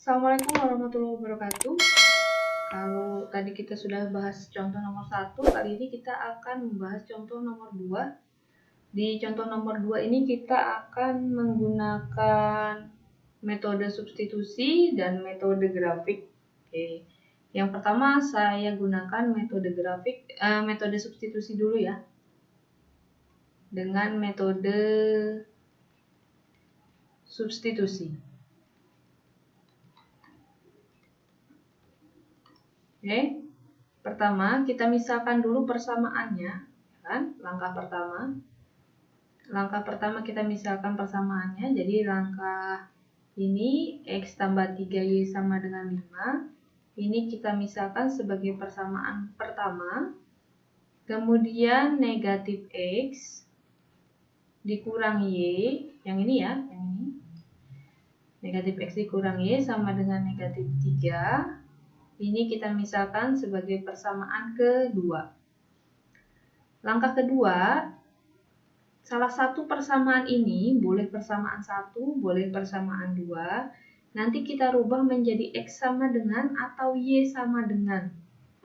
Assalamualaikum warahmatullahi wabarakatuh. Kalau tadi kita sudah bahas contoh nomor 1, kali ini kita akan membahas contoh nomor 2. Di contoh nomor 2 ini kita akan menggunakan metode substitusi dan metode grafik. Oke. Yang pertama saya gunakan metode substitusi dulu ya. Dengan metode substitusi. Oke, pertama kita misalkan dulu persamaannya, kan? Langkah pertama kita misalkan persamaannya. Jadi langkah ini X tambah 3Y sama dengan 5. Ini kita misalkan sebagai persamaan pertama. Kemudian negatif X dikurang Y, yang ini ya, yang ini. Negatif X dikurang Y sama dengan negatif 3. Ini kita misalkan sebagai persamaan kedua. Langkah kedua, salah satu persamaan ini boleh persamaan 1, boleh persamaan 2. Nanti kita rubah menjadi X sama dengan atau Y sama dengan.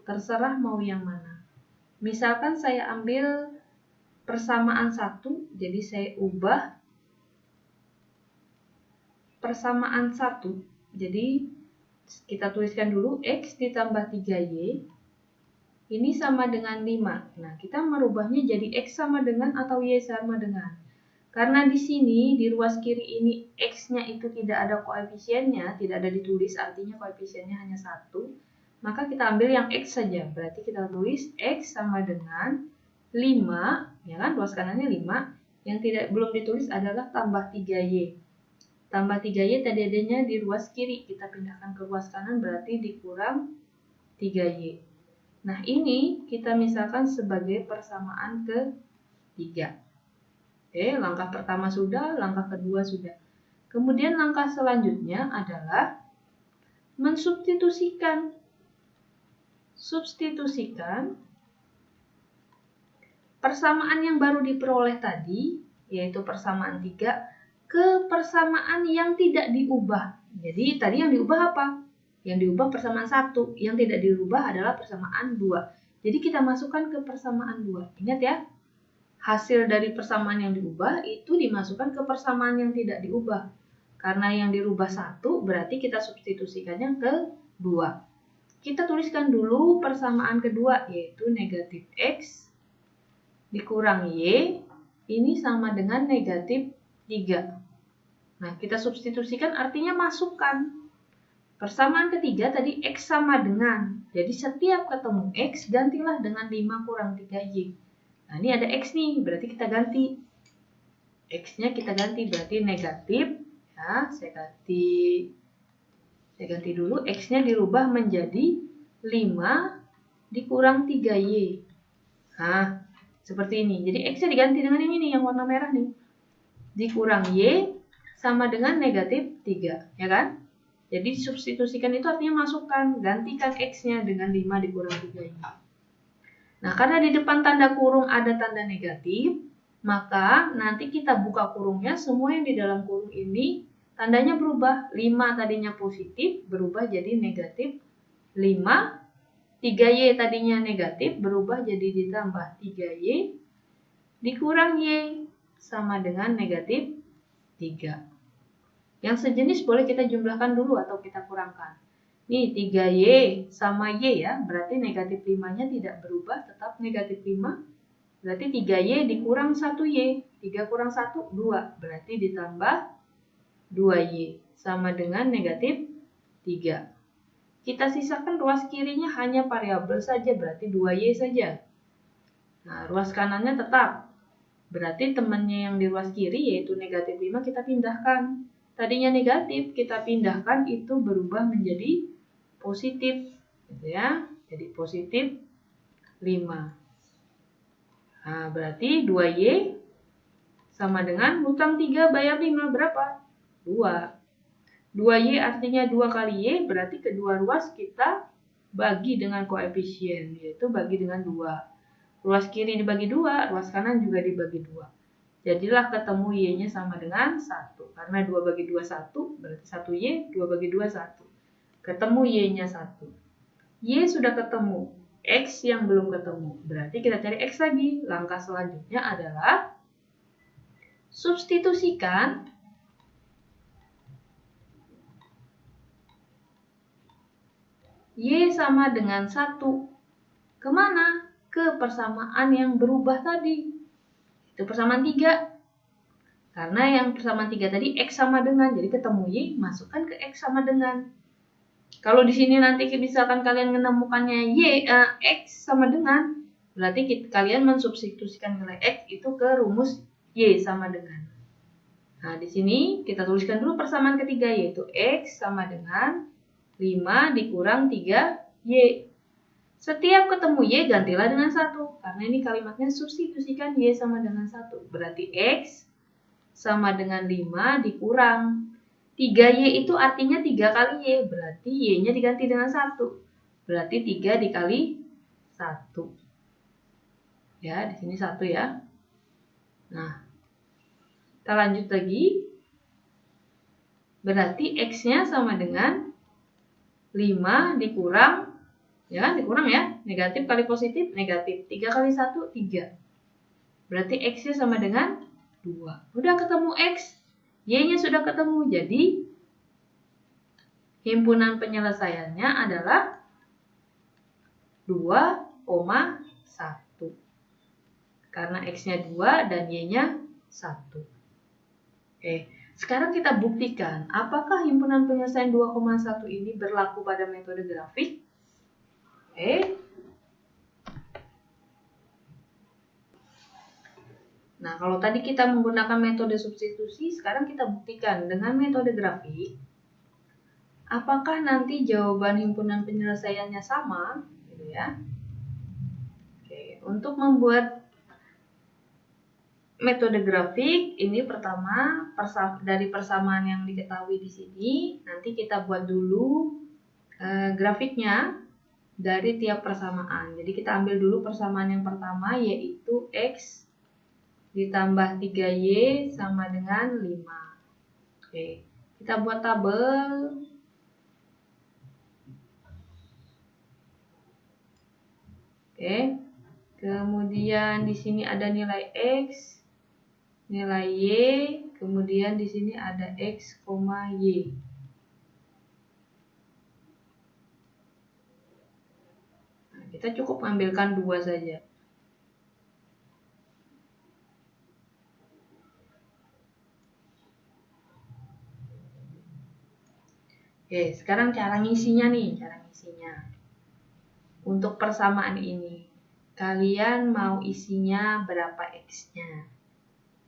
Terserah mau yang mana. Misalkan saya ambil persamaan 1, jadi saya ubah persamaan 1. Jadi kita tuliskan dulu X ditambah 3Y. Ini sama dengan 5. Nah, kita merubahnya jadi X sama dengan atau Y sama dengan. Karena di sini, di ruas kiri ini, X-nya itu tidak ada koefisiennya, tidak ada ditulis, artinya koefisiennya hanya 1. Maka kita ambil yang X saja. Berarti kita tulis X sama dengan 5, ya kan? Ruas kanannya 5. Yang belum ditulis adalah tambah 3Y. Tambah 3Y tadi adanya di ruas kiri, kita pindahkan ke ruas kanan berarti dikurang 3Y. Nah, ini kita misalkan sebagai persamaan ketiga. Oke, langkah pertama sudah, langkah kedua sudah. Kemudian langkah selanjutnya adalah mensubstitusikan. Substitusikan persamaan yang baru diperoleh tadi, yaitu persamaan 3, ke persamaan yang tidak diubah. Jadi tadi yang diubah apa? Yang diubah persamaan 1, yang tidak dirubah adalah persamaan 2. Jadi kita masukkan ke persamaan 2. Ingat ya, hasil dari persamaan yang diubah itu dimasukkan ke persamaan yang tidak diubah. Karena yang dirubah 1, berarti kita substitusikannya ke 2. Kita tuliskan dulu persamaan kedua, yaitu negatif X dikurang Y, ini sama dengan negatif 3. Nah, kita substitusikan artinya masukkan. Persamaan ketiga tadi X sama dengan. Jadi setiap ketemu X, gantilah dengan 5 kurang 3Y. Nah, ini ada X nih, berarti kita ganti. X-nya kita ganti, berarti negatif. Ya, saya ganti dulu. X-nya dirubah menjadi 5 dikurang 3Y. Nah, seperti ini. Jadi X-nya diganti dengan ini nih, yang warna merah nih. Dikurang Y sama dengan negatif 3, ya kan? Jadi substitusikan itu artinya masukkan, gantikan X-nya dengan 5 dikurang 3Y. Nah, karena di depan tanda kurung ada tanda negatif, maka nanti kita buka kurungnya, semua yang di dalam kurung ini tandanya berubah. 5 tadinya positif, berubah jadi negatif 5. 3Y tadinya negatif, berubah jadi ditambah 3Y. Dikurang Y sama dengan negatif 3. Yang sejenis boleh kita jumlahkan dulu atau kita kurangkan. Nih 3Y sama Y ya, berarti negatif 5-nya tidak berubah, tetap negatif 5. Berarti 3Y dikurang 1Y. 3 kurang 1, 2. Berarti ditambah 2Y sama dengan negatif 3. Kita sisakan ruas kirinya hanya variabel saja, berarti 2Y saja. Nah, ruas kanannya tetap. Berarti temannya yang di ruas kiri yaitu negatif 5 kita pindahkan. Tadinya negatif, kita pindahkan itu berubah menjadi positif, gitu ya. Jadi positif 5. Nah, berarti 2Y sama dengan hutang 3 bayar 5 berapa? 2. 2Y artinya 2 kali Y, berarti kedua ruas kita bagi dengan koefisien, yaitu bagi dengan 2. Ruas kiri dibagi 2, ruas kanan juga dibagi 2. Jadilah ketemu Y-nya sama dengan 1. Karena 2 bagi 2, 1. Berarti 1Y, 2 bagi 2, 1. ketemu Y-nya 1. Y sudah ketemu, X yang belum ketemu. Berarti kita cari X lagi. Langkah selanjutnya adalah substitusikan Y sama dengan 1. Kemana? Ke persamaan yang berubah tadi. Itu persamaan 3. Karena yang persamaan 3 tadi X sama dengan. Jadi ketemu Y, masukkan ke X sama dengan. Kalau di sini nanti misalkan kalian menemukannya X sama dengan, berarti kalian mensubstitusikan nilai X itu ke rumus Y sama dengan. Nah, di sini kita tuliskan dulu persamaan ketiga, yaitu X sama dengan 5 dikurang 3Y. Setiap ketemu Y, gantilah dengan 1. Karena ini kalimatnya substitusikan Y sama dengan 1. Berarti X sama dengan 5 dikurang 3Y itu artinya 3 kali Y. Berarti Y-nya diganti dengan 1. Berarti 3 dikali 1. Ya, di sini 1 ya. Nah, kita lanjut lagi. Berarti X-nya sama dengan 5 dikurang, ya kan, dikurang ya. Negatif kali positif, negatif. 3 kali 1, 3. Berarti X-nya sama dengan 2. Udah ketemu X, Y-nya sudah ketemu. Jadi, himpunan penyelesaiannya adalah 2,1. Karena X-nya 2 dan Y-nya 1. Oke, sekarang kita buktikan apakah himpunan penyelesaian 2,1 ini berlaku pada metode grafik. Oke. Nah, kalau tadi kita menggunakan metode substitusi, sekarang kita buktikan dengan metode grafik. Apakah nanti jawaban himpunan penyelesaiannya sama, gitu ya. Oke, untuk membuat metode grafik ini pertama dari persamaan yang diketahui di sini, nanti kita buat dulu grafiknya dari tiap persamaan. Jadi kita ambil dulu persamaan yang pertama, yaitu X ditambah 3Y sama dengan 5. Oke, kita buat tabel. Oke, kemudian di sini ada nilai X, nilai Y, kemudian di sini ada X, Y. Nah, kita cukup ambilkan 2 saja. Oke, sekarang cara ngisinya nih, Untuk persamaan ini, kalian mau isinya berapa X-nya?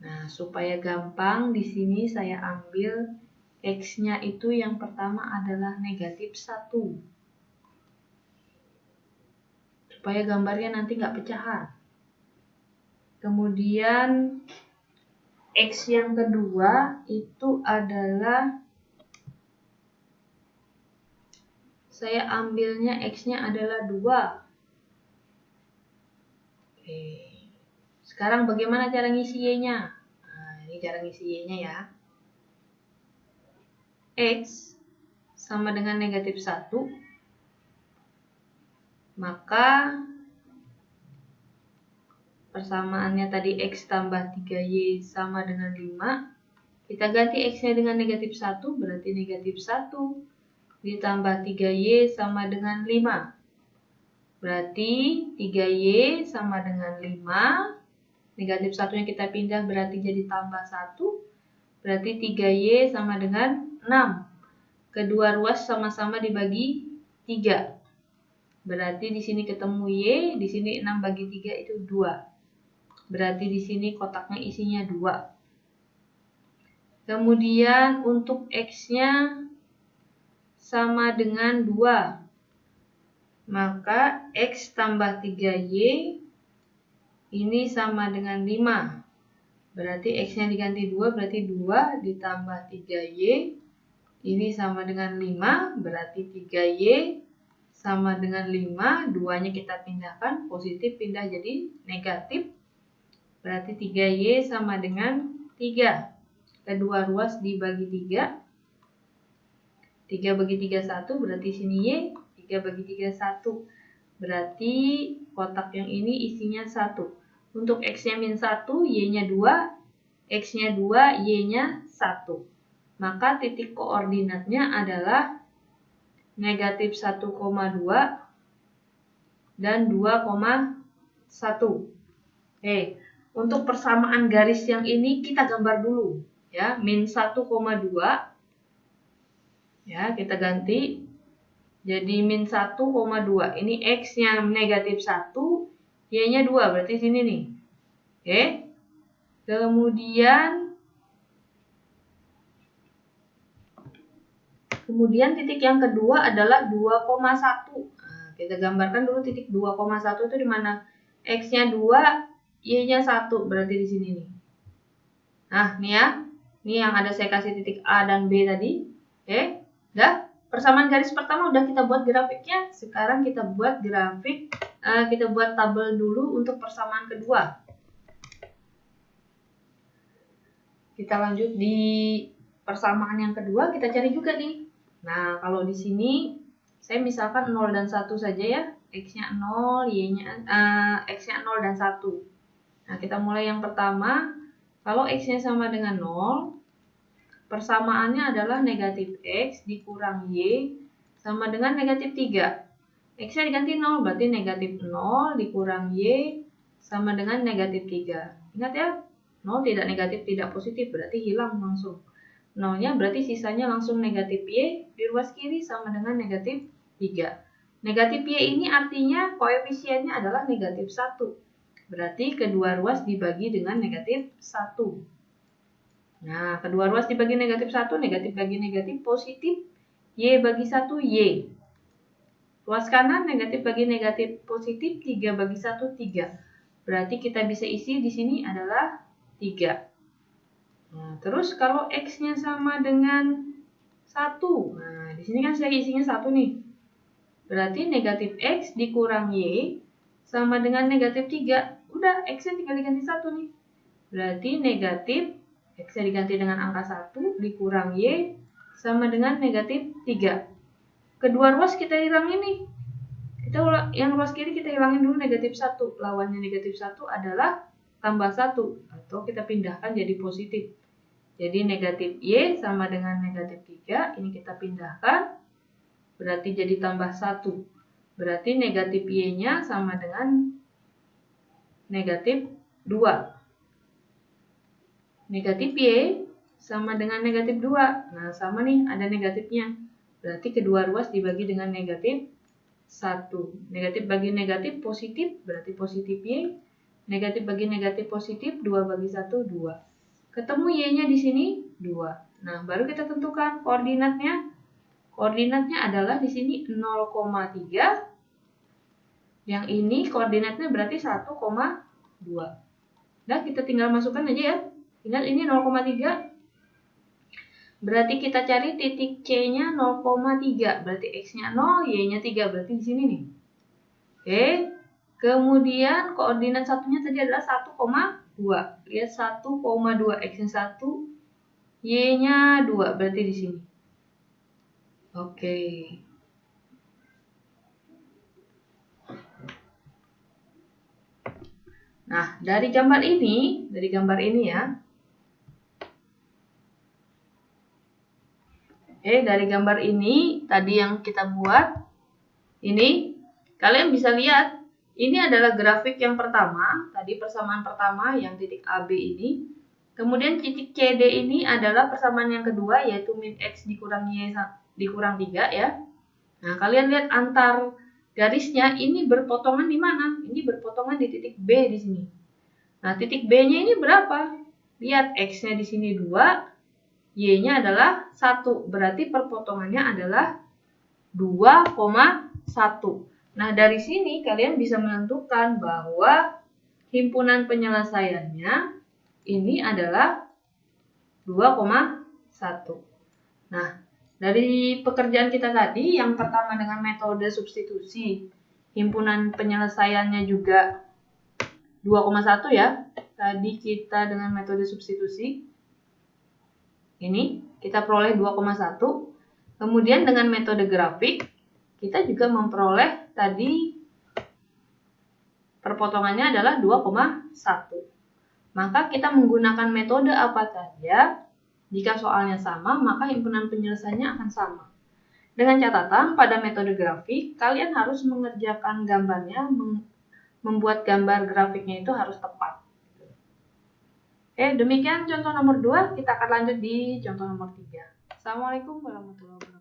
Nah, supaya gampang, di sini saya ambil X-nya itu yang pertama adalah negatif 1. Supaya gambarnya nanti nggak pecahan. Kemudian, X yang kedua itu adalah, saya ambilnya X-nya adalah 2. Oke. Sekarang bagaimana cara ngisi Y-nya? Nah, ini cara ngisi Y-nya ya. X sama dengan negatif 1. Maka persamaannya tadi X tambah 3Y sama dengan 5. Kita ganti X-nya dengan negatif 1, berarti negatif 1 ditambah 3Y sama dengan 5. Berarti 3Y sama dengan 5. Negatif 1-nya kita pindah berarti jadi tambah 1. Berarti 3Y sama dengan 6. Kedua ruas sama-sama dibagi 3. Berarti di sini ketemu Y, di sini 6 bagi 3 itu 2. Berarti di sini kotaknya isinya 2. Kemudian untuk X-nya sama dengan 2. Maka X tambah 3Y ini sama dengan 5. Berarti X-nya diganti 2, berarti 2 ditambah 3Y ini sama dengan 5. Berarti 3Y sama dengan 5. 2-nya kita pindahkan, positif pindah jadi negatif. Berarti 3Y sama dengan 3. Kedua ruas dibagi 3. 3 bagi 3, 1, berarti sini Y. 3 bagi 3, 1. Berarti kotak yang ini isinya 1. Untuk X-nya min 1, Y-nya 2, X-nya 2, Y-nya 1. Maka titik koordinatnya adalah negatif 1,2 dan 2,1. Oke, untuk persamaan garis yang ini kita gambar dulu. Ya, min 1,2. Ya, kita ganti. Jadi min 1,2. Ini X-nya negatif 1, Y-nya 2. Berarti sini nih. Oke. Kemudian titik yang kedua adalah 2,1. Nah, kita gambarkan dulu titik 2,1 itu di mana? X-nya 2, Y-nya 1. Berarti di sini nih. Nah, nih ya. Ini yang ada saya kasih titik A dan B tadi. Oke. Udah. Persamaan garis pertama udah kita buat grafiknya. Sekarang kita buat grafik, kita buat tabel dulu untuk persamaan kedua. Kita lanjut di persamaan yang kedua, kita cari juga nih. Nah, kalau di sini saya misalkan 0 dan 1 saja ya. X-nya 0, Y-nya X-nya 0 dan 1. Nah, kita mulai yang pertama. Kalau X-nya sama dengan 0, persamaannya adalah negatif X dikurang Y sama dengan negatif 3. X-nya diganti 0, berarti negatif 0 dikurang Y sama dengan negatif 3. Ingat ya, 0 tidak negatif, tidak positif, berarti hilang langsung. 0-nya berarti sisanya langsung negatif Y, di ruas kiri sama dengan negatif 3. Negatif Y ini artinya koefisiennya adalah negatif 1. Berarti kedua ruas dibagi dengan negatif 1. Nah, kedua ruas dibagi negatif 1, negatif bagi negatif, positif, Y bagi 1, Y. Ruas kanan negatif bagi negatif, positif, 3 bagi 1, 3. Berarti kita bisa isi di sini adalah 3. Nah, terus kalau X-nya sama dengan 1. Nah, di sini kan saya isinya 1 nih. Berarti negatif X dikurang Y sama dengan negatif 3. Udah, X-nya tinggal diganti 1 nih. Berarti negatif X-nya diganti dengan angka 1 dikurang Y sama dengan negatif 3. Kedua ruas kita hilangin nih. Yang ruas kiri kita hilangin dulu negatif 1. Lawannya negatif 1 adalah tambah 1. Atau kita pindahkan jadi positif. Jadi negatif Y sama dengan negatif 3. Ini kita pindahkan. Berarti jadi tambah 1. Berarti negatif Y-nya sama dengan negatif 2. Negatif Y sama dengan negatif 2. Nah, sama nih, ada negatifnya. Berarti kedua ruas dibagi dengan negatif 1. Negatif bagi negatif positif, berarti positif Y. Negatif bagi negatif positif, 2 bagi 1, 2. Ketemu Y-nya di sini, 2. Nah, baru kita tentukan koordinatnya. Koordinatnya adalah di sini 0,3. Yang ini koordinatnya berarti 1,2. Nah, kita tinggal masukkan aja ya. Ingat ini 0,3. Berarti kita cari titik C-nya 0,3. Berarti X-nya 0, Y-nya 3. Berarti di sini nih. Oke. Kemudian koordinat satunya tadi adalah 1,2. Lihat 1,2. X-nya 1, Y-nya 2. Berarti di sini. Oke. Nah, dari gambar ini ya. Dari gambar ini tadi yang kita buat, ini kalian bisa lihat, ini adalah grafik yang pertama, tadi persamaan pertama yang titik AB ini. Kemudian titik CD ini adalah persamaan yang kedua, yaitu min X dikurang Y dikurang 3 ya. Nah, kalian lihat antar garisnya ini berpotongan di mana? Ini berpotongan di titik B di sini. Nah, titik B-nya ini berapa? Lihat, X-nya di sini 2, Y-nya adalah 1. Berarti perpotongannya adalah 2,1. Nah, dari sini kalian bisa menentukan bahwa himpunan penyelesaiannya ini adalah 2,1. Nah, dari pekerjaan kita tadi, yang pertama dengan metode substitusi, himpunan penyelesaiannya juga 2,1 ya. Tadi kita dengan metode substitusi, ini kita peroleh 2,1. Kemudian dengan metode grafik, kita juga memperoleh tadi perpotongannya adalah 2,1. Maka kita menggunakan metode apa saja, jika soalnya sama, maka himpunan penyelesaiannya akan sama. Dengan catatan, pada metode grafik, kalian harus mengerjakan gambarnya, membuat gambar grafiknya itu harus tepat. Oke, demikian contoh nomor 2, kita akan lanjut di contoh nomor 3. Assalamualaikum warahmatullahi wabarakatuh.